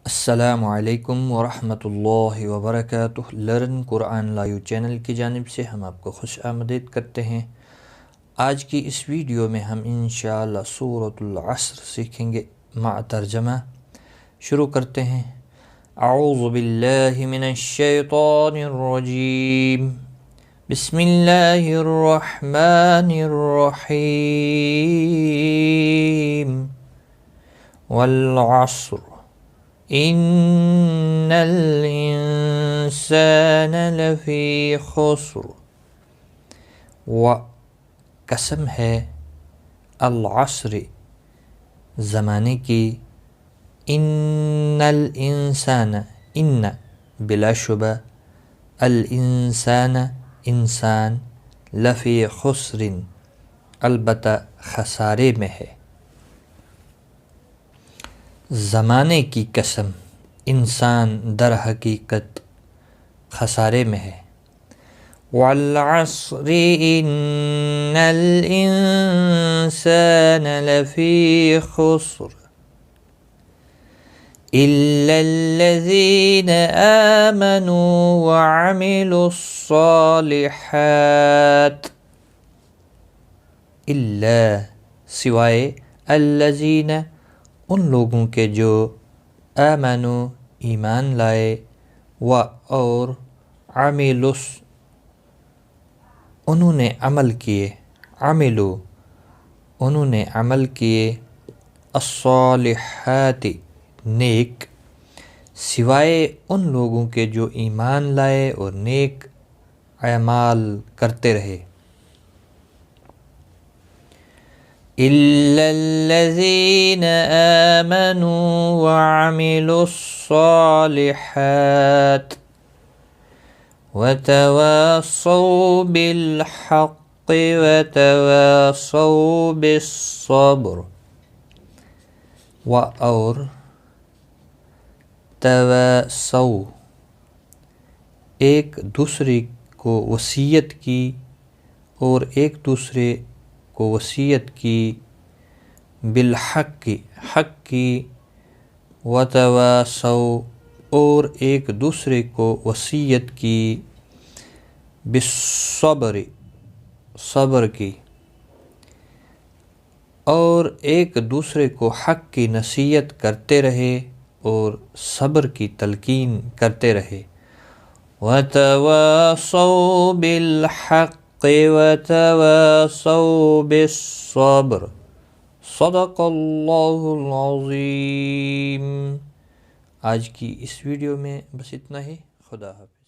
السلام علیکم ورحمۃ اللہ وبرکاتہ۔ لرن قرآن لائیو چینل کی جانب سے ہم آپ کو خوش آمدید کرتے ہیں۔ آج کی اس ویڈیو میں ہم انشاءاللہ سورۃ العصر سیکھیں گے مع ترجمہ۔ شروع کرتے ہیں۔ اعوذ باللہ من الشیطان الرجیم، بسم اللہ الرحمن الرحیم۔ والعصر ان الانسان لفی خسر، و قسم ہے العصر زمانے کی، ان الانسان ان بلا شبہ، الانسان انسان، لفی خسر البتہ خسارے میں ہے۔ زمانے کی قسم، انسان در حقیقت خسارے میں ہے۔ والعصر ان الانسان لفی خسر الا الذین آمنوا وعملوا الصالحات، الا سوائے، الذین ان لوگوں کے جو آمنوا ایمان لائے، و اور عملوا انہوں نے عمل کیے، عملوا انہوں نے عمل کیے، الصالحات نیک، سوائے ان لوگوں کے جو ایمان لائے اور نیک اعمال کرتے رہے۔ إِلَّا الَّذِينَ آمَنُوا وَعَمِلُوا الصَّالِحَاتِ وَتَوَاصَوْا بِالْحَقِّ وَتَوَاصَوْا بِالصَّبْرِ، و اور تواصوا ایک دوسرے کو وصیت کی اور ایک دوسرے کو وصیت کی، بالحق حق کی، وتواصوا اور ایک دوسرے کو وصیت کی، بالصبر صبر کی، اور ایک دوسرے کو حق کی نصیحت کرتے رہے اور صبر کی تلقین کرتے رہے۔ وتواصوا بالحق وتواصوا بالصبر، صدق اللہ العظیم۔ آج کی اس ویڈیو میں بس اتنا ہی۔ خدا حافظ۔